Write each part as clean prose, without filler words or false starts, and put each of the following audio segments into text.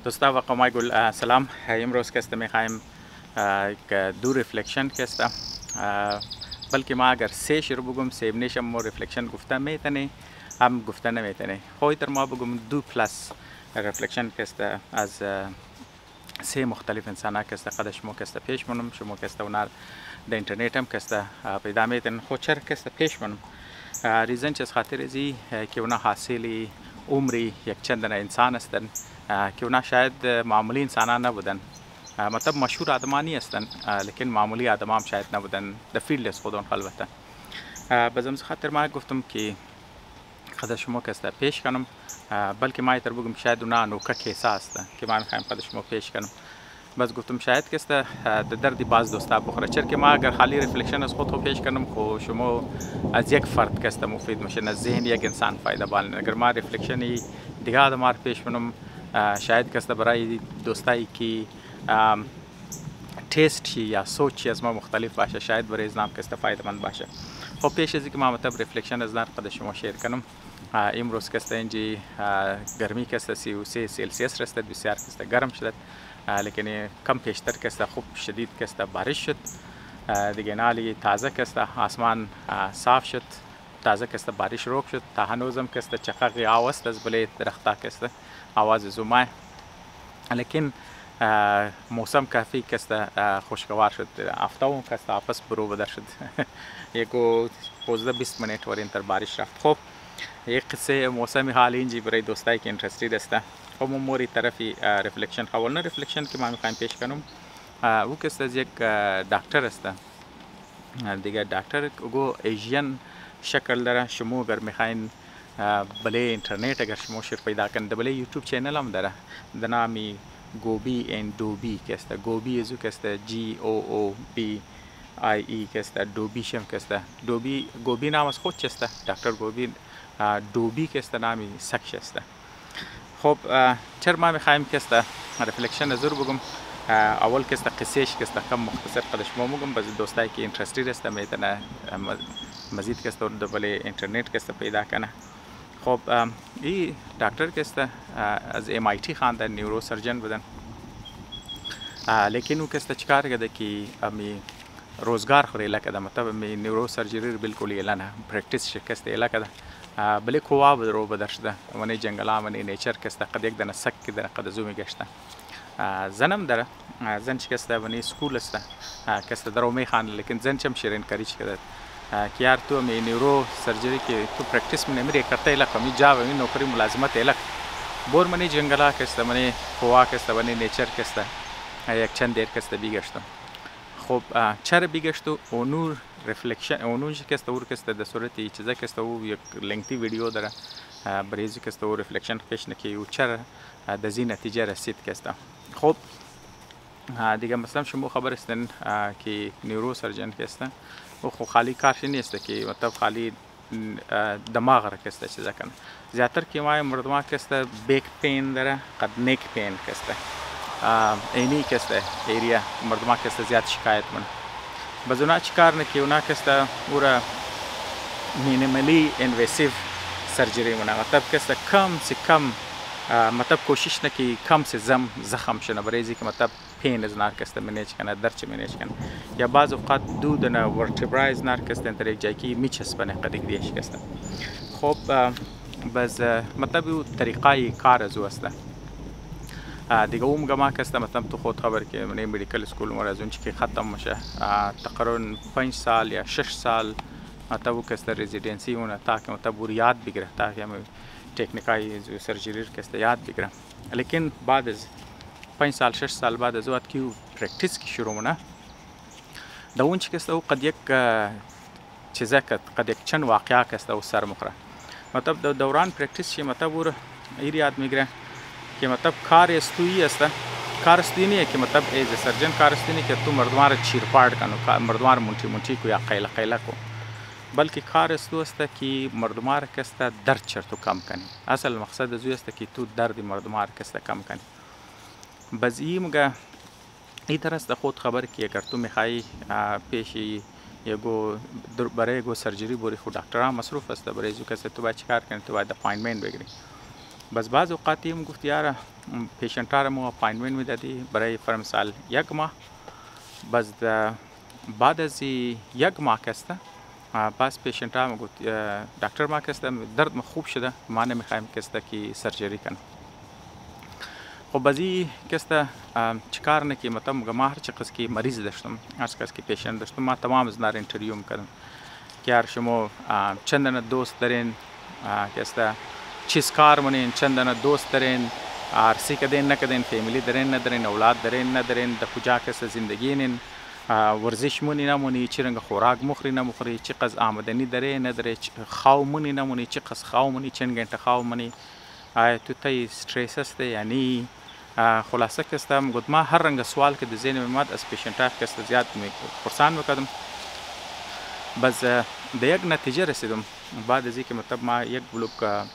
دوستا و قمای گل سلام. امروز که است میخوایم یک دو ریفلکشن که است، بلکه ما اگر سه شروع بگم سه نیشم ما ریفلکشن گفته میتونه هم گفته نمیتونه. خواهی در ما بگم دو پلاس ریفلکشن که است از سه مختلف انسان ها که است قد شما که است پیش منم شما که است اونار در اینترنت هم که است پیدا میتون خود چرا که است پیش منم ریزن چه خاطر ازی که اونا حاصلی عمری یک چند انسان هستند که اونا شاید معمولی انسان نبودن، مطلب مشهور آدمانی هستند لیکن معمولی آدم هم شاید نبودن در فیلد از خودون البته. بازم خاطر ما گفتم که خدا شما که است پیش کنم، بلکه ما تر بگم شاید اونا نوکه کیسه است که ما میخوایم خدا شما پیش کنم. بس گفتم شاید که است دردی باز دوستا بخوره، چرا که ما اگر خالی ریفلکشن از خود پیش کنم خو شما از یک فرد که است مفید میشه، از ذهن یک انسان فایده بالن. اگر ما ریفلکشنی دیگه آدم پیش کنم شاید که است برای دوستایی که تست یا سوچی از ما مختلف باشه شاید برای اسلام که است فایده مند باشه. خب پیش از اینکه ما مطلب ریفلکشن از نار خود شما شیر کنم، امروز که است اینجی گرمی که است 33 سلسیوس رسید، بسیار که است گرم شد، لیکن کم پیشتر که است خوب شدید که است بارش شد دیگه، نالی تازه که است آسمان صاف شد، تازه که است بارش روک شد، تا هنوزم که است چقدر آواز از بله درختا که است آواز زومای، لیکن موسم کافی که است خوشگوار شد. افتاون که است آپس برو بدر شد یکو 15-20 منیت ور انتر بارش رفت. خب یک قصه موسم حال اینجی برای دوستایی که اینترستید است. خب موری طرفی ریفلکشن خواهد ریفلکشن که ما میخوایم پیش کنم او که است از یک دکتر است دیگه. دکتر گو ایژین شکل داره. شما اگر میخواین بله اینترنت اگر شما شیر پیدا کنید بله یوتیوب چینل هم داره در نامی گوبی این دوبی که است. گوبی ازو که است GOOBIE که است. دوبی شم که است. دوبی گوبی نام از خود است دکتر گوبی. دوبی که است نامی سکش است. خب چرا ما میخوایم که است ریفلکشن از رو بگم. اول که است قصهش که است کم مختصر قدش ما میگم، باز دوستایی که اینترستید است میتونه مزید که است در بله اینترنت که است پیدا کنه. خب این دکتر که است از MIT خواندن، نیورو سرجن بودن، لیکن او که است چیکار کرده که امی روزگار خوری لکده، مطلب می نیورو سرجری بالکل نه پرکتیس شکست لکده بله کووا رو بدر شده ونی جنگلا ونی نیچر که است قد یک دانه سک که در قد زومی گشته. زنم داره، زن که است ونی سکول است که است درو می خان، لیکن زن چم شیرین کاری کرده که یار تو می نیورو سرجری که تو پرکتیس می نمیری کرده لک می جا و می نوکری ملازمت لک بور منی جنگلا که است منی کووا که است ونی نیچر که است یک چند دیر که است بیگشتم. خب چرا بیگشتو اونور ریفلکشن اونوش که است اور که است در صورتی چیزا که است او یک لنگتی ویدیو داره بریزی که است او ریفلکشن پیش نکی او چرا در این نتیجه رسید که است. خب دیگه مثلا شما خبر هستن که نیورو سرجن که است او خو خالی کارش نیست که مطلب خالی دماغ را که است چیزا کنه. زیاتر که ما مردم که است بیک پین داره، قد نیک پین که است اینی که است ایریا مردم که است زیاد شکایت من باز اونا چیکار نکی اونا که است اورا مینیملی انویسیو سرجری منه، مطلب که است کم سے کم مطلب کوشش نکی کم سے زخم شنه بریزی که مطلب پین از نار که است منیج کنه درچ منیج کنه، یا بعض اوقات دود نه ورتبرایز نار که است در یک جایی که میچسبنه قد یک دیش که است. خب باز مطلب او طریقای کار از او است دیگه. اون میگم که است مثلا تو خود خبر که من مدیکال اسکول مور از اون چی که ختم میشه تقریبا 5 سال یا 6 سال مطلب که است رزیدنسی اون تا که مطلب یاد بگیره تا که هم تکنیکای سرجری که است یاد بگیره، لیکن بعد از 5 سال 6 سال بعد از وقت که پرکتیس کی شروع منه دا اون چی که است او قد یک چیزا قد یک چند واقعا که است او سر مخره مطلب دوران پرکتیس شی مطلب ور یاد میگیره که مطلب کار استویی است. کار استویی نیه که مطلب ایز سرجن کار استویی نیه که تو مردمار چیر پاڑ کنو، مردمار منچی کو یا قیله کو، بلکه کار استو است که مردمار که است درد چر تو کم کنی. اصل مقصد از او است که تو درد مردمار که است کم کنی. باز مگه این درست خود خبر که اگر تو میخوای پیشی یگو برای یگو سرجری بوری خود دکترها مصروف است برای زو که تو باید چیکار کنی، تو باید اپاینتمنت بگیری. بس بعض اوقاتی هم گفت یاره پیشنت ها را ما اپاینتمنت میدادی برای فرض مثال 1 ماه. بس بعد از 1 ماه کسته باز پیشنت ها گفت دکتر ما کسته درد ما خوب شده، ما نمیخوایم کسته که سرجری کنم. خب بازی کسته چیکار نکی، مطلب ما هر چقدر که مریض داشتم، هر چقدر که پیشنت داشتم، ما تمام از نار انترویو میکردم که یار شما چندان دوست دارین، کسته چیز کار منین، چندان دوست دارین، عرصی کدین نکدین، فیملی دارین ندارین، اولاد دارین ندارین، در کجا کسته زندگی نین، ورزش مونی نمونی، چی رنگ خوراک مخوری نمخوری، چی قز آمدنی داره نداره، خواو مونی نمونی، چی قز خواو مونی، چند گنٹ خواو مونی، تو تای استرس است. یعنی خلاصه کستم گفت ما هر رنگ سوال که در ذهن میاد از پیشنت ها کست زیاد پرسان میکردم. بس در یک نتیجه رسیدم بعد از اینکه مطلب ما یک بلوک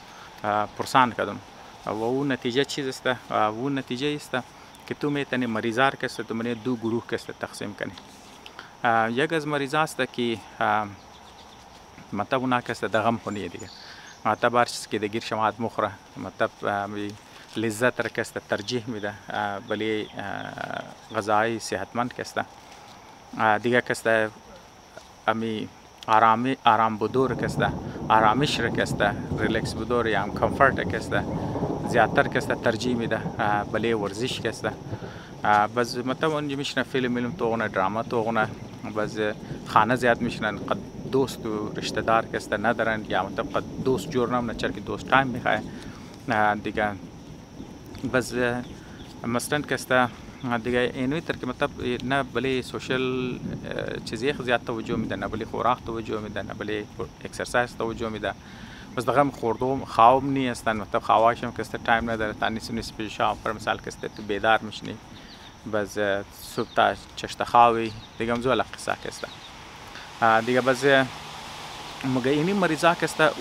پرسان کردم و اون نتیجه چیز است؟ اون نتیجه است که تو میتونی مریضار کست تو منی 2 گروه کست تقسیم کنی. یک از مریض است که مطلب اونا کست دغم خونیه دیگه، مطلب هر چیز که دگیر شماعت مخوره، مطلب لذت را کست ترجیح میده بلی غذای صحتمند کست. دیگه کست امی آرام بدور کسته، آرامش را کسته، ریلکس بدور یا هم کمفرت کسته زیادتر کسته ترجیح میده بلی ورزش کسته. بس مطلب اونجا میشنه فیلم توغنه، دراما توغنه، بس خانه زیاد میشنن، قد دوست و رشته دار کسته ندارن یا مطلب قد دوست جور نمونه، چرا که دوست تایم میخواه دیگه. بس مثلا کسته دیگه اینوی تر که مطلب نه بلی سوشل چیزی زیاد توجه میده، نه بلی خوراک توجه میده، نه بلی اکسرسایز توجه میده. بس دغم خوردم خواب نی هستن، مطلب خوابشم کسته تایم نداره، تا نیست پیش شام پر مثال کسته تو بیدار میشنی، بس صبح تا چشت خواوی دیگه هم زول قصه کسته دیگه. بس مگه اینی مریضا کسته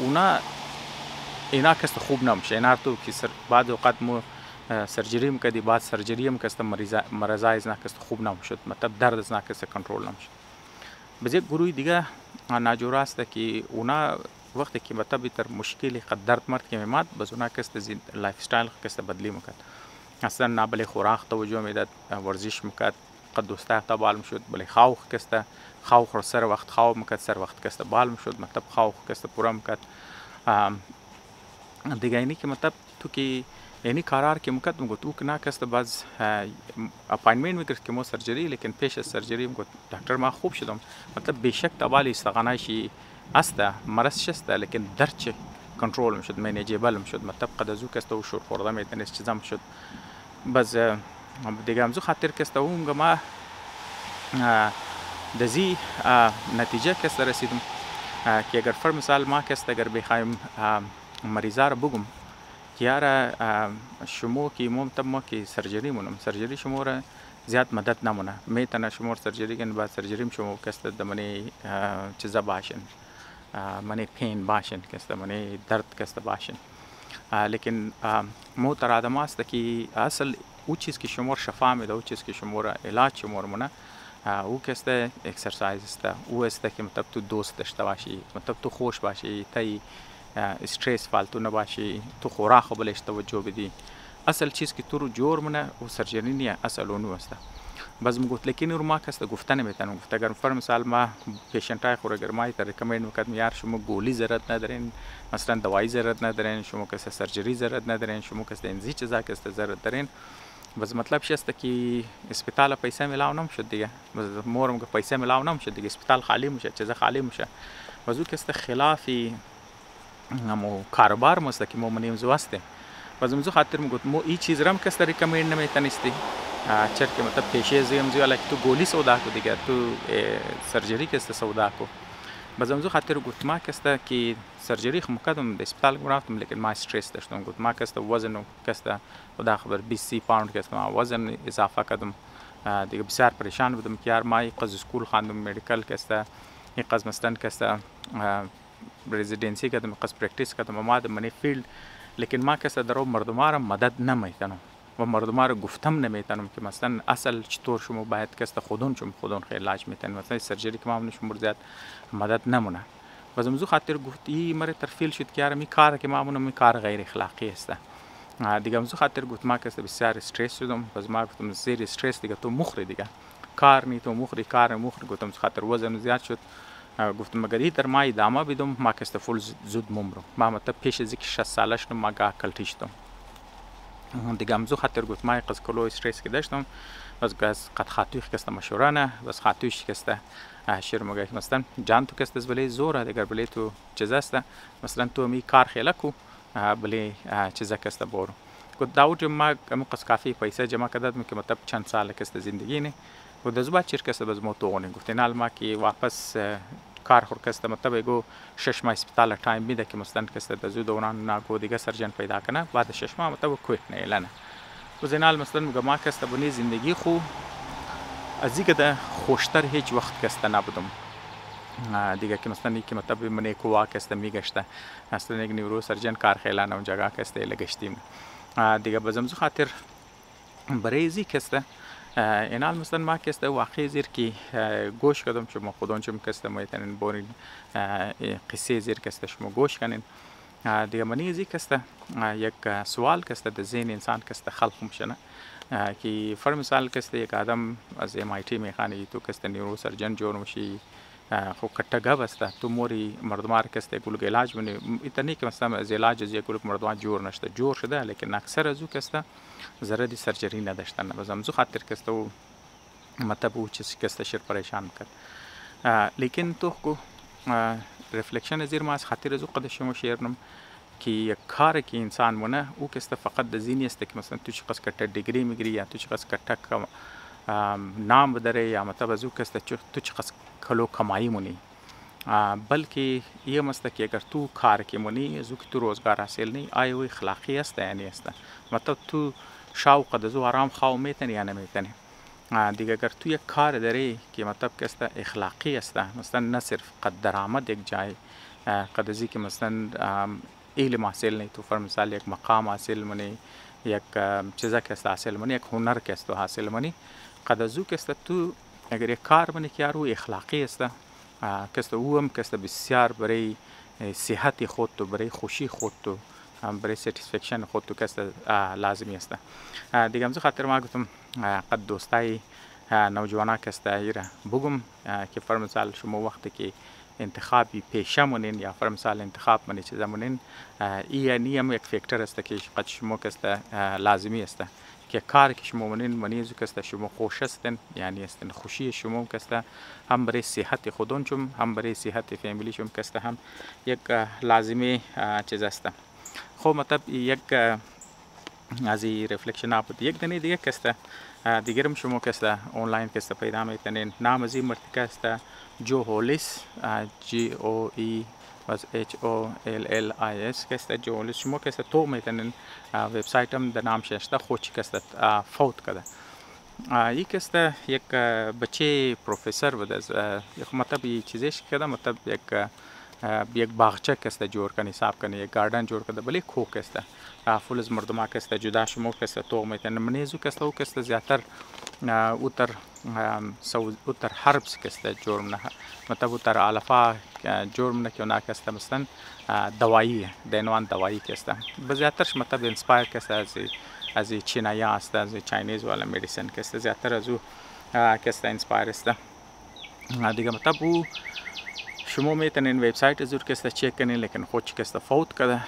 اینا کسته خوب نمیشه، اینا تو که بعد اوقات مو سرجری میکردی، بعد سرجری هم کسته مرضای از نکسته خوب نمیشد، مطلب درد از نکسته کنترل نمیشد. بس یک گروه دیگه ناجوره است که اونا وقتی که مطلب تر مشکلی قد درد مرد که میمد، بس اونا کسته لایف استایل کسته بدلی میکرد، اصلا نه بلی خوراک توجه میداد، ورزش میکرد، قد دوسته تا بال میشد، بلی خواه کسته خواه رو سر وقت خواه میکرد، سر وقت کسته بال میشد، مطلب خواه کسته پورا میکرد دیگه. اینی که مطلب تو که یعنی قرار که میکرد میگفت او که نکسته باز اپاینتمنت میکرد که ما سرجری، لیکن پیش از سرجری میگفت دکتر ما خوب شدم، مطلب بیشک تبالی استغنایشی است، مرض شسته، لیکن درد چه کنترل میشد، منیجیبل میشد، مطلب قد از او کسته و شور خورده میتونست چیزا میشد. بس دیگه همزو خاطر کسته اونگه ما دزی نتیجه کسته رسیدم که اگر فر مثال ما کسته اگر بخوایم مریضا را بگم که یاره شما که ممتب ما که سرجری مونم، سرجری شما را زیاد مدد نمونه، میتونه شما سرجری کن، بعد سرجریم شما کسته دمانی چیزا باشن، منی پین باشن کسته، منی درد کسته باشن، لیکن موتر آدم است که اصل او چیز که شما شفا میده، او چیز که شما علاج شما مونه، او کسته اکسرسایز است، او است که مطلب تو دوست داشته باشی، مطلب تو خوش باشی، تای استرس فالتو نباشی، تو خوراک بلش توجه بدی. اصل چیز که تو رو جور منه و سرجری نیه، اصل اونو است. بس میگفت لیکن رو ما کسته گفتن نمیتونم، گفت اگر فر مثال ما پیشنت های خور اگر ما ریکمند میکرد یار شما گولی ضرورت ندارین، مثلا دوائی ضرورت ندارین، شما کسته سرجری ضرورت ندارین، شما کسته انزی چیزا کسته ضرورت دارین، بس مطلب شسته که اسپیتال پیسه ملاو نمیشد دیگه، بس مورم که پیسه ملاو نمیشد دیگه، اسپیتال خالی میشه، چیزا خالی میشه. بس او کسته خلافی مو کاروبار مست که ما منیم زواسته. بس مزو خاطر میگفت مو این چیز رم کسته ریکمند نمیتونستی، چرا که مطلب پیشه زیم زیالا که تو گولی سودا کو دیگه، تو سرجری کسته سودا کو. بس مزو خاطر گفت ما کسته که سرجری خم کردم د اسپیتال رفتم، لیکن ما استرس داشتم، گفت ما کسته وزن کسته خدا خبر 20 پوند کسته ما وزن اضافه کردم دیگه، بسیار پریشان بودم که یار ما قز اسکول خواندم، مدیکال کسته این قز مستن کسته رزیدنسی کردم، قصد پرکتیس کردم ما در منی فیلد، لیکن ما کسا درو مردما را مدد نمیتونم و مردما را گفتم نمیتونم که مثلا اصل چطور شما باید کسا خودون خیلی علاج میتونم، مثلا سرجری که ما همون شما زیاد مدد نمونه. و زمزو خاطر گفت ای مره ترفیل شد که یارم این کار که ما همون کار غیر اخلاقی است، دیگه امروز خاطر گفتم که بسیار استرس شدم. باز ما گفتم زیر استرس دیگه تو مخری دیگه کار نی تو مخری کار مخری. گفتم خاطر وزن زیاد شد. گفتم اگر این در ما ادامه بدم ما که فول زود ممرم. ما مت پیش از اینکه 6 ساله شدم ما کلتی شدم. دیگه امروز خاطر گفتم ما قصد کلو استرس که داشتم. باز قد خاطوی که مشوره نه. باز خاطویش که شیر مگه مثلا جان تو که ولی زوره دیگر ولی تو چیز است مثلا تو می کار خیلی کو ولی چیزا که بارو. گفت داوود ما قصد کافی پیسه جمع کردم که مطلب چند سال که زندگی نه. و دزبا چیر که باز موتوونه گفت نال ما که واپس کار خور که مطلب ایگو 6 ماه اسپیتال تایم میده که مثلا که دزود دوران نگو دیگه سرجن پیدا کنه بعد 6 ماه مطلب کویت نه لنه. و زینال مثلا میگم ما که بنی زندگی خو از اینکه ده خوشتر هیچ وقت که نبودم. دیگه که مثلا که مطلب من کووا که میگشته مثلا یک نیورو سرجن کار خیلی اون جگه که لگشتیم. دیگه بازم خاطر برای زی که اینال مثلا ما که واقعی زیر که گوش کردم شما خودون چم که میتونین بورین قصه زیر که شما گوش کنین. دیگه منی زی که یک سوال که در ذهن انسان که خلق میشه که فرض مثال که یک آدم از MIT میخوانه تو که نیورو سرجن جور میشی خو کټګه وسته تو موري مردمار کسته ګلګ علاج منه اتنی که مثلا از علاج از یک ګلګ مردمان جور نشته جور شده لیکن اکثر ازو کسته زره دی سرجری نداشتن. باز امزو خاطر کسته و مطلب او چیز کسته شیر پریشان کرد. لیکن تو کو ریفلکشن زیر ما از خاطر ازو قد شما شیرنم که یک کار که انسان مونه او کسته فقط د زینی است که مثلا تو چی قص کټ ډیگری میگیری یا تو چی قص کټ نام بدره یا مطلب ازو کسته تو چی قص کلو کمایی مونی بلکه یه مسته که اگر تو کار که مونی ازو که تو روزگار حاصل نی آیا و اخلاقی است یعنی است مطلب تو شوق دزو آرام خواو میتنی یا نمیتنی. دیگه اگر تو یک کار داری که مطلب که است اخلاقی است مثلا نه صرف قد درآمد یک جای قد ازی که مثلا علم حاصل نی تو فرض مثال یک مقام حاصل منی یک چیزا که است حاصل منی یک هنر که است حاصل منی قد ازو که است تو اگر یک کار منی که رو اخلاقی است که است او هم که است بسیار برای صحت خود تو برای خوشی خود تو برای ساتیسفکشن خود تو که است لازمی است. دیگه همزه خاطر ما گفتم قد دوستای نوجوانا که است ایره بگم که فرض مثال شما وقتی که انتخابی پیشه مونین یا فرض مثال انتخاب منی چیزا مونین این هم یک فاکتور است که قد شما که است لازمی است که کار که شما مونین منیزو که است شما خوش هستن یعنی است خوشی شما که است هم برای صحت خودون چم هم برای صحت فامیلی چم که است هم یک لازمی چیز است. خب مطلب یک از این ریفلکشن آپ یک دنی دیگه که است دیگرم شما که است آنلاین که است پیدا میکنین نام از این مرتکه است جو هولیس GOE was HOLLIS که است جو هولیس شما که است تو میتونین وبسایت هم در نام شده خودش که است فوت کرده. یک است یک بچه پروفسور بود از یک مطلب چیزش کرده مطلب یک باغچه که است جور کنی صاحب کنی یک گاردن جور کرده ولی کوک است فول از مردم که است جدا شما که است تو میتونین منیزو که است او که است زیاتر اوتر حربس که است جرم نه مطلب اوتر الفا جرم نه که اونا که است مثلا دوایی دینوان دوایی که است بزیاترش مطلب انسپایر که است از چینایی است از چاینیز والا مدیسن که است زیاتر از او که است انسپایر است. دیگه مطلب او شما میتونین وبسایت زور که است چک کنین لیکن خود که است فوت کرده.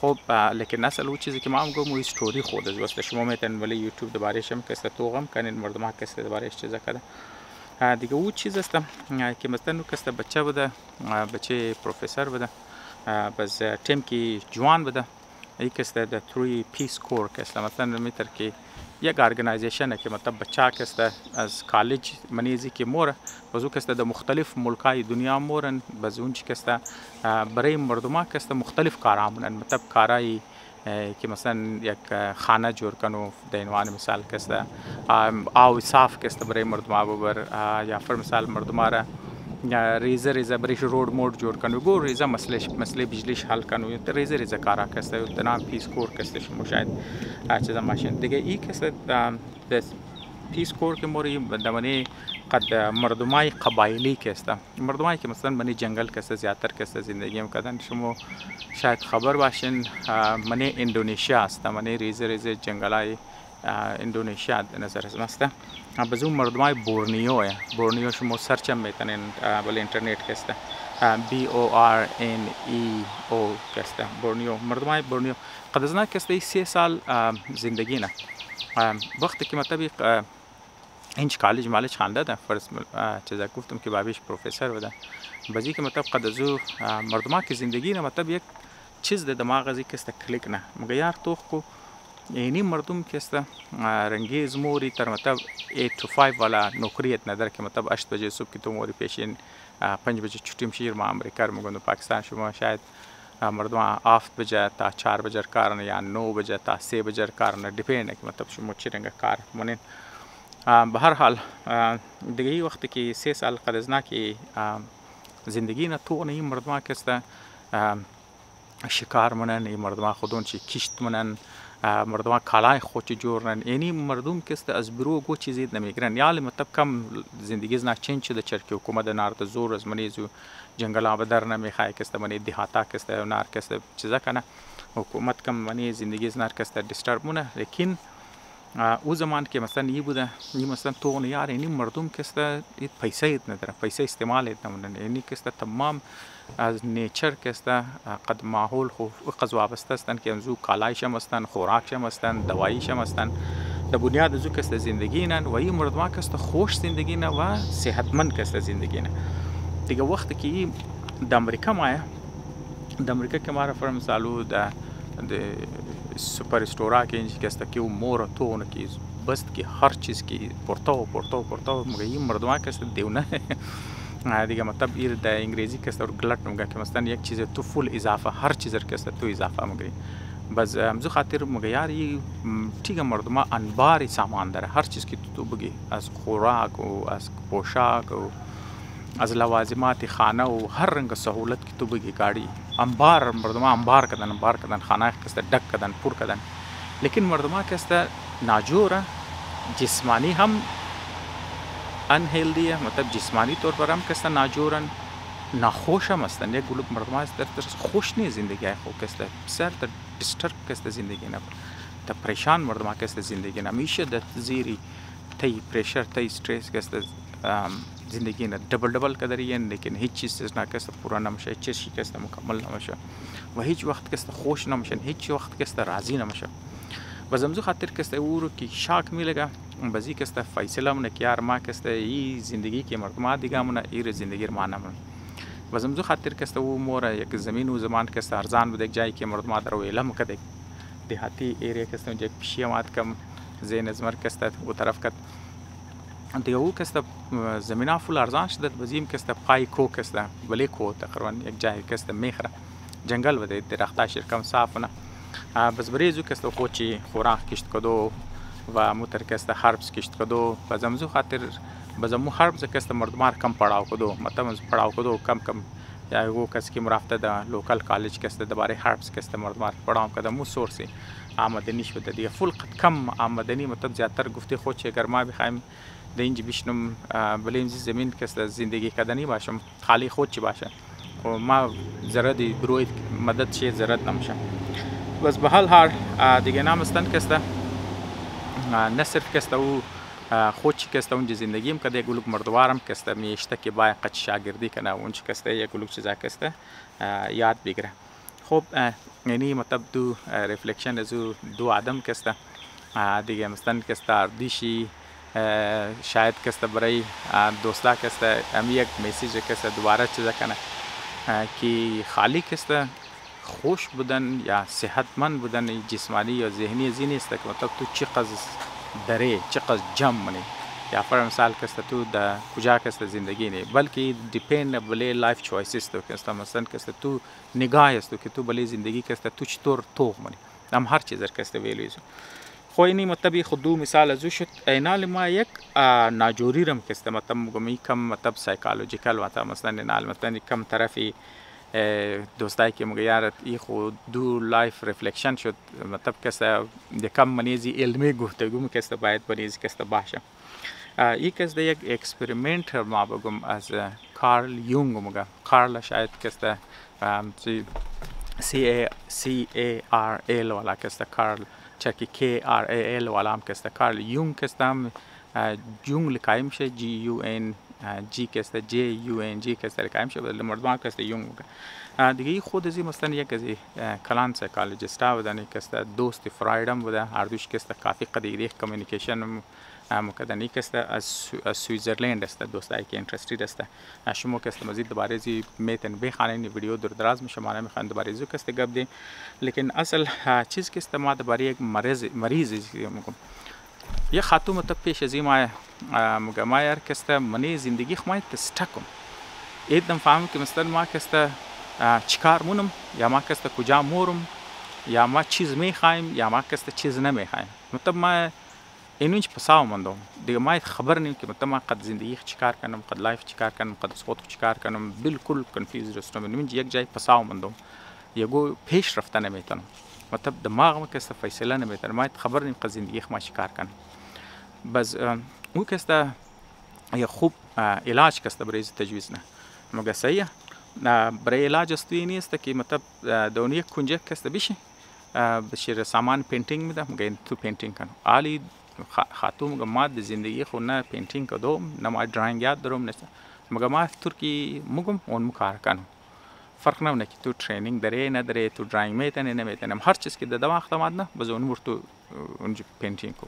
خب لیکن اصل او چیزی که ما هم گفتم استوری خود از واسه شما میتونین ولی یوتیوب درباره شم که است تو هم کنین مردم که است درباره چیزا کرده. دیگه او چیز است که مثلا نو که است بچه بوده بچه پروفسور بوده باز تیم کی جوان بوده یک است د 3 پیس کور که است مثلا میتر که یک ارگنایزیشن که مطلب بچه که است از کالج منیزی که مور بازو که است د مختلف ملکای دنیا مورن بازون که است برای مردم که است مختلف کارامون مطلب کارای که مثلا یک خانه جور کنو د عنوان مثال که است او صاف که است برای مردم بر یا فر مثال مردم را ریزه بریش روड موड جور کنو گو ریزه مسئله بجلیش حل کنو ریزه کارا که است د نام پیس کور که است شما شاید چیزا ماشین دیگه ای که است د پیس کور که موری دمنه قد مردمای قبایلی که است، مردمایی که مثلا من جنگل که است زیادتر که است زندگی می‌کردن. شما شاید خبر باشین من اندونزیا است، من ریز جنگلای اندونزیا نظر است. بازو مردمای بورنیو شما سرچ هم میتونین بل اینترنت که است، BORNEO که است، بورنیو. مردمای بورنیو قد از نه که است 3 سال زندگی نه. وقتی که مطلب اینج کالج مالش خانده ده فرض چیزا گفتم که بابیش پروفسور بوده بازی که مطلب قد ازو مردما که زندگی نه مطلب یک چیز ده دماغ ازی که است کلیک نه مگه یار تو کو اینی مردم که است رنگیز موری تر مطلب 8 to 5 والا نوکریت نداره که مطلب 8 بجه صبح که تو موری پیشین 5 بجه چوتیم شیر ما امریکا رو مگوندو پاکستان شما شاید مردم 7 بجه تا 4 بجه کارن یا 9 بجه تا 3 بجه کارن دیپند که مطلب شما چی رنگ کار مونین. به هر حال دیگه وقتی که 3 سال قد از نه که زندگی نه تو این مردم که است شکار منن، این مردم خودون چی کشت منن، مردم کالای خود جورن، یعنی مردم که است از برو گو چیزی نمیگرن. یالی مطلب کم زندگی از نه چنچ شده چرکی حکومت نارد زور از منیزو جنگل آب در نمیخوای که است منی دهاتا که است نار که است چیزا کنه حکومت کم منی زندگی از نار که است دیسترب مونه. لیکن او زمان که مثلا یه بوده یه مثلا تو یار یعنی مردم که است پیسه ایت نداره، پیسه استعمال ایت نمونه، یعنی که است تمام از نیچر که است قد ماحول خو قضا وابسته استن که امزو کالایش هم استن، خوراکش هم استن، دواییش هم استن. در بنیاد ازو که است زندگی نه و این مردم که است خوش زندگی نه و صحتمند که است زندگی نه. دیگه وقتی که در امریکا که ما را فرض مثالو د سوپر استورا که اینجا که است که مور تو اون که بست که هر چیز که پورتاو مگه این مردم که است دیونه دیگه مطلب ایر در انگلیسی که است اور گلت مگه که مثلا یک چیز تو فول اضافه هر چیز که است تو اضافه مگه بس امزو خاطر مگه یاری تیگه مردم انباری سامان داره، هر چیز که تو بگی از خوراک و از پوشاک و از لوازمات خانه و هر رنگ سهولت که تو بگی گاڑی انبار مردم انبار کردن خانه که است دک کردن پر کردن. لیکن مردم که است ناجوره جسمانی هم انهیلدی مطلب جسمانی طور پر هم که است ناجورن ناخوش هم هستن. یک گلوب مردم است در خوش نیست زندگی خود که است بسیار در دیسترب که است زندگی نه تا پریشان مردم که است زندگی نه میشه در زیری تی پریشر تی استرس که است زندگی نه دبل کدری لیکن هیچ چیز نه که است پورا نمیشه، هیچ چیزی که است مکمل نمیشه و هیچ وقت که است خوش نمیشه، هیچ وقت که است راضی نمیشه. و زمزو خاطر که است او رو که شاک میلگه بازی که است فیصله مونه که یار ما که است این زندگی که مردم دیگه مونه این زندگی ما نمونه. و زمزو خاطر که است او مور یک زمین و زمان که است ارزان بوده یک جایی که مردم در ویلم کده دیهاتی ایریا که است اونجا پیشی مات کم زین از مر که است او طرف کد دیگه او که است زمین فول ارزان شده بازیم که است پای کو که است ولی کو تقریبا یک جایی که است میخره جنگل بوده درختاش کم صاف نه بس بریزو که است خوچی خوراک کشت کدو و موتر که است هربس کشت کدو و زمزو خاطر بزمو هربس که است مردم کم پڑاو کدو مطلب پڑاو کدو کم یا وہ کس کی مرافته د لوکل کالج که است درباره هربس که است مردم پڑاو کدو مو سورسی آمدنی شده دیگه فول قد کم آمدنی مطلب زیادتر گفته خود چه اگر ما بخوایم در اینجا بیشنم بلیم زمین که است زندگی کردنی باشم خالی خود چی باشه و ما زردی بروید مدد چه زرد نمیشه. بس به حال دیگه نام استن که است نه صرف که است او خود چی که است اونجا زندگیم کده یک گلوک مردوارم که است میشته که باید قد شاگردی کنه اونجا که است یک گلوک چیزا که است یاد بگیره. خب یعنی مطلب دو ریفلکشن از دو آدم که است دیگه مثلا که است اردیشی شاید که است برای دوستا که است امی یک میسیج که است دوباره چیزا کنه که خالی که است خوش بودن یا صحتمند بودن جسمانی یا ذهنی زینی است که مطلب تو چقدر دره چقدر جمع منی یا فرض مثال که است تو در کجا که است زندگی نه بلکه دیپند بله لایف چوایسز تو که است مثلا که است تو نگاه است که تو بله زندگی که است تو چطور تو منی هم هر چیز که است ویلیز خو اینی مطلب خود دو مثال ازو شد اینال ما یک ناجوری رم که است مطلب مگمی کم مطلب سایکولوژیکال و مثلا اینال مثلا کم طرفی دوستایی که مگه یارت ای خود دو لایف ریفلکشن شد مطلب که است کم منیزی علمی گفتگو که است باید بنیزی که است باشه یک از یک اکسپریمنت ما بگم از کارل یونگ مگه کارل شاید کسته CARL والا کسته کارل چرکی KRAL والا هم کسته کارل یونگ کسته هم یونگ لکایم شه GUNG کسته JUNG کسته لکایم شه ولی مردمان کسته یونگ دیگه خود ازی مثلا یک از کلان سایکولوژیست ها بودن کسته دوست فراید هم بوده هر دوش کسته کافی قدیری کمیونیکیشن مکدنی کسته از سویزرلند است دوستایی که اینترستید است شما کسته مزید دوباره زی میتن بخوانین ویدیو در دراز میشه ما نمیخوان دوباره زو کسته گپ دی لیکن اصل چیز کسته ما دوباره یک مریض میگم یه خاتون مت پیش از ما مگه ما یار کسته منی زندگی خمای تستکم ایدم فهم که مثلا ما کسته چیکار مونم یا ما کسته کجا مورم یا ما چیز میخوایم یا ما کسته چیز نمیخوایم مطلب ما اینوش پساو مندم دیگه ما خبر نیم که مطلب ما قد زندگی چیکار کنم قد لایف چیکار کنم قد خود چیکار کنم بالکل کنفیوز هستم نمی‌دونم یک جای پساو مندم یگو پیش رفته نمیتونم مطلب دماغم کسته فیصله نمیتونم ما خبر نیم قد زندگی ما چیکار کنم بس او کسته یه خوب علاج کسته برای تجویز نه مگه صحیح برای علاج استوی نیست که مطلب دونی کنجه کسته بشه بشیر سامان پینتینگ میده مگه تو پینتینگ کنم عالی خاتون مگه ما زندگی خود نه پینتینگ کدوم نه ما دراینگ یاد دارم نه مگه ما ترکی مگم اون مکار کنم فرق نمیکنه که تو ترینینگ داره نداره تو دراینگ میتونی نمیتونی هر چیز که در وقت آمد نه باز اون تو اونجا پینتینگ کو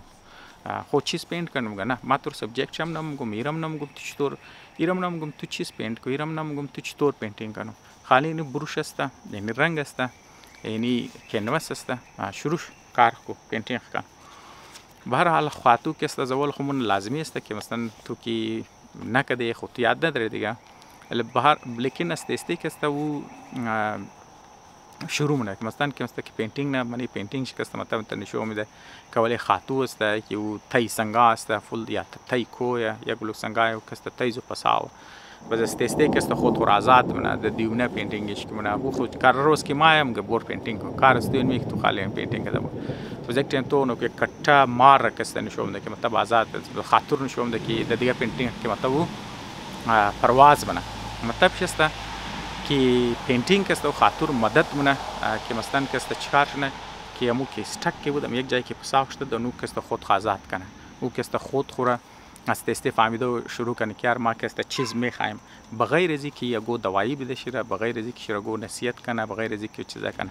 خود چیز پینت کنم مگه نه ما تو سابجکت هم نمیگم ایرم نمیگم تو چطور ایرم نمیگم تو چیز پینت کو ایرم نمیگم تو چطور پینتینگ کنم خالی این بروش است این رنگ است اینی کنواس است شروع کار کو پینتینگ کن به هر حال خاطو که است زول خمون لازمی است که مثلا تو کی نکده خود یاد نداره دیگه لیکن است که است او شروع منه مثلا که مثلا که پینتینگ نه منی پینتینگ شکست مثلا نشون میده که ولی خاطو است که او تای سنگا است فول یا تای کو یا گلو سنگا او کست تایزو پساو بس استسته که است خود آزاد منه د دیونه پینتینگش که منه او خود کار روز که مایم گبور پینتینگ کو کار است می تو خالی پینتینگ ده پروژکت تو نو که کټه مار کست نشون میده که مطلب آزاد خاطر نشون میده که د دیگه پینتینگ که مطلب پرواز منه مطلب شسته که پینتینگ است و خاطر مدد منه که مثلا کست چیکار کنه که امو که استک که بودم یک جایی که پساخ شده دنو کست خود آزاد کنه او کست خود خوره است فهمیده شروع کنه که ما کست چیز میخوایم بغیر از اینکه یگو دوایی بده شیره بغیر از اینکه شیرگو نصیحت کنه بغیر از اینکه چیزا کنه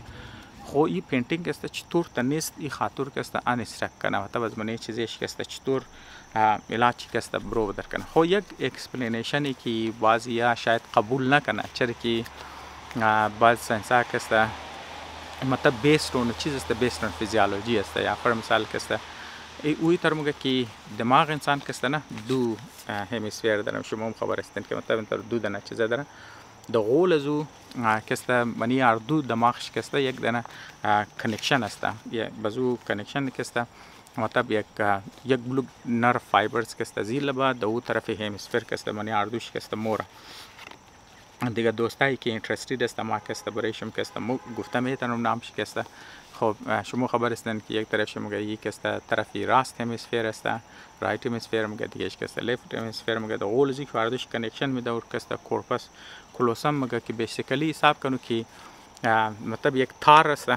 خو این پینتینگ است چطور تنیست این خاطر کست ان استک کنه و تبز منی چیزش کست چطور علاج کست برو بدر کنه خو یک اکسپلینیشنی که بعضی یا شاید قبول نکنه چرا که بعض ساینسا کست مطلب بیسد اون چیز است بیسد اون فیزیولوژی است یا پر مثال کست اوی ترمگه که دماغ انسان کست نه دو همیسفیر دارم شما هم خبر هستین که مطلب انتر دو دانه چیزا داره د غول زو کست منی اردو دماغش کست یک دانه کنکشن است یا بزو کنکشن کست مطلب یک بلوک نرو فایبرز کست زیل با دو طرف همیسفیر کست منی اردوش کست مورا دیگه دوستایی که اینترستید است ما کست برایشم کست گفته میتونم نامش کست خب شما خبر هستین که یک طرف شما یک کست طرفی راست همیسفیر است رایت همیسفیر مگه دیگه کست لفت همیسفیر مگه د غول زی فردش کنکشن میده اور کست کورپس کلوسم مگه که بیسیکلی حساب کنو که مطلب یک تار است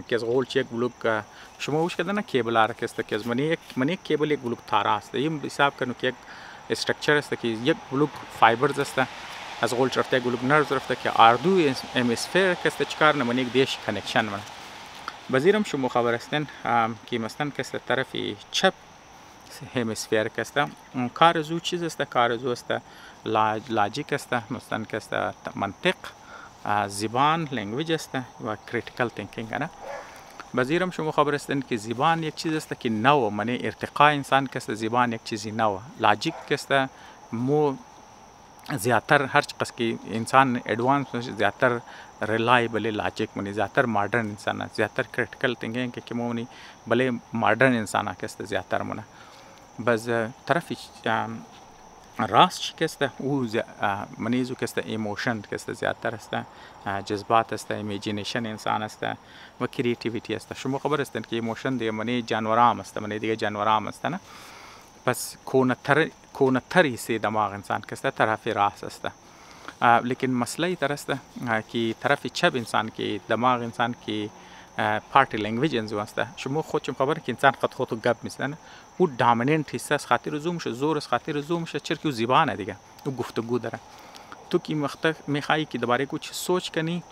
که از غول یک بلوک شما وش کردن کیبل ار کست که از منی کیبل یک بلوک تار است این حساب کنو که یک استراکچر است که یک بلوک فایبرز است از غول رفته بلوک نرز رفته که اردو همیسفیر کست چیکار نمونه یک دیش کنکشن من بزیرم شما خبر هستین که مثلا کست طرفی چپ همیسفیر کست کار زو چیز است کار زو است لاجیک است مثلا کست منطق زبان لنگویج است و کریتیکل تینکینگ نه بزیرم شما خبر هستین که زبان یک چیز است که نو منی ارتقاء انسان کست زبان یک چیزی نو لاجیک کست مو زیاتر هر چیز که انسان ادوانس زیاتر ریلایبل لاجیک منی زیاتر ماڈرن انسان زیاتر کریٹیکل تھنکنگ که مونی بله ماڈرن انسان کست زیاتر منه بس طرفی راست کست او منیزو کست ایموشن کست زیاتر است جذبات است ایمیجینیشن انسان است و کریتیویتی است شما خبر هستین که ایموشن دیگه منی جانورام است منی دیگه جانورام است نه پس کونتر حصه دماغ انسان که است طرف راست است. لیکن مسئله در است که طرف چپ انسان که دماغ انسان که پارتی لنگویج انزو است، شما خودتون خبر که انسان خودتو گپ میزنه، او دامیننت حصه از خاطر زومش زور از خاطر زومش چرکی و زبانه دیگه، او گفتگو داره. تو که میخوایی که دوباره کچھ سوچ کنی،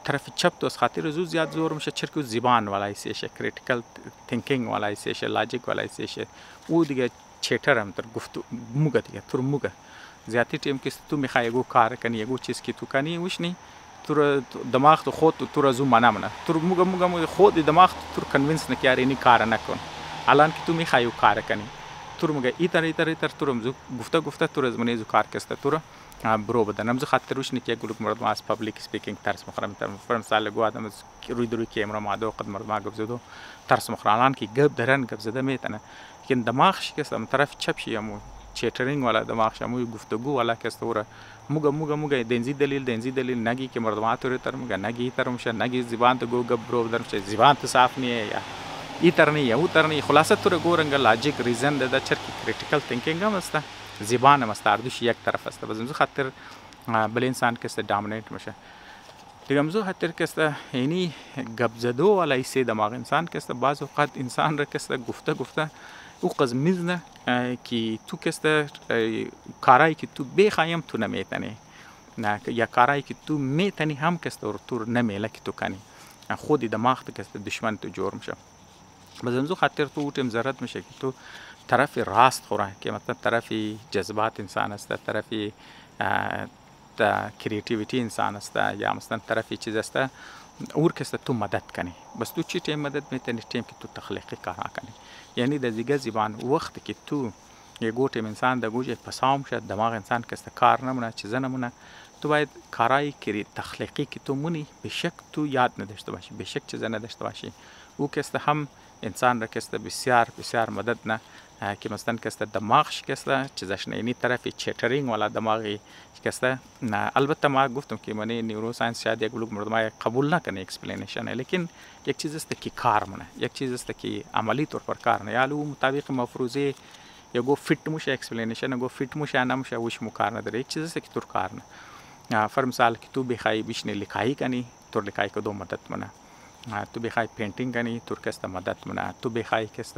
طرف چپ تو از خاطر زو زیاد زور میشه چرکی و زبان والا ایسیشه، کریتیکل تینکینگ والا ایسیشه، لاجیک والا ایسیشه، او دیگه چیتر هم در گفتگو موگه دیگه، تر موگه. زیادی تیم که تو میخوای یگو کار کنی، یگو چیز که تو کنی وشنی، تو دماغ تو خود تو را زو منه تو موگه خود دماغ تو کنوینس نکیاری اینی کار نکن. الان که تو میخوای کار کنی، تو موگه ایتر تو رو گفته تو از منیزو کار کسته تو رو برو بدن. نمزو خاطر روش نکیه گلوک مردم از پابلیک سپیکینگ ترس مخرم فرم سال گو آدم از روی کیمرا مادو قد مردم گپ زدو ترس مخرالان که گپ درن گپ زده میتنه. لیکن دماغش که است طرف چپ شیمو چیترینگ والا دماغ شموی گفتگو والا که است ورا موگه دنزی دلیل نگی که مردم تو تر موگه نگی تر میشه نگی زبان تو گو گپ برو بدن میشه زبان تو صاف نیه یا ایتر نیه او تر نیه خلاصه تو رو گورنگ لاجیک ریزن ده چرکی کریتیکل تینکینگ هم است زبان هم است اردوش یک طرف است. بازم خاطر بل انسان که است دامیننت میشه دیگه مزو خاطر که است اینی گپ زدو والا ایسه دماغ انسان که است بعض اوقات انسان را که است گفته او قزمیزنه که تو که است کارایی که تو بخوایم تو نمیتنی نه یا کارایی که تو میتنی هم که است تو نمیله که تو کنی خودی دماغ تو که است دشمن تو جور میشه. بازم خاطر تو اوتم ضرورت میشه که تو طرف راست خوره که مثلا طرف جذبات انسان است، طرف کریتیویتی انسان است یا مثلا طرف چیز است اور که تو مدد کنی. بس تو چی تیم مدد میتونی تیم که تو تخلیقی کار کنی. یعنی در دیگه زبان وقت که تو یه گوتم انسان در گوشه پسام شد دماغ انسان که است کار نمونه چیز نمونه تو باید کارایی که تخلیقی که تو مونی به شک تو یاد نداشته باشی، به شک چیز نداشته باشی. او که است هم انسان را که است بسیار مدد نه که مثلا که است دماغش که است چیزش نه اینی طرف چیترینگ والا دماغی که است نه. البته ما گفتم که من نیورو ساینس شاید یک لوگ مردم قبول نکنه اکسپلینیشن، لیکن یک چیز است که کار منه، یک چیز است که عملی طور پر کار نه. یالو مطابق مفروضه یا گو فیت موشه اکسپلینیشن گو فیت موشه نموشه وش مکار نداره. یک چیز است که طور کار نه. فر مثال که تو بخوای بشنی لکایی کنی طور لکایی کدوم مدد منه، تو بخوای پینتینگ کنی طور که است مدد منه، تو بخوای که است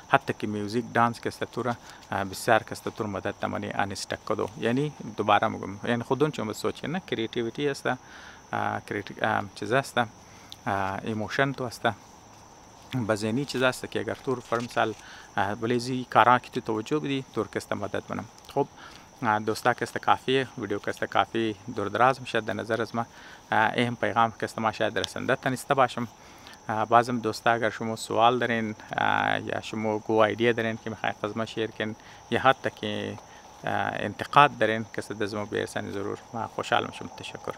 حتی که میوزیک دانس که است تو را بسیار که است تو مدد تمانی انستک کدو. یعنی دوباره میگم یعنی خودون چون سوچه نه کریتیویتی است چیز است ایموشن تو است بزنی چیز است که اگر تو فر مثال بلیزی کارا که تو توجه بدی طور که است مدد منم. خب دوستا که است کافیه ویدیو که است کافی دور دراز میشه در نظر از ما اهم پیغام که است ما شاید رسنده تنیسته باشم. بازم دوستا اگر شما سوال دارین یا شما گو ایدیا دارین که میخواین از ما شیر کن یا حتی که انتقاد دارین که است از ما برسن ضرور ما خوشحال میشم. تشکر.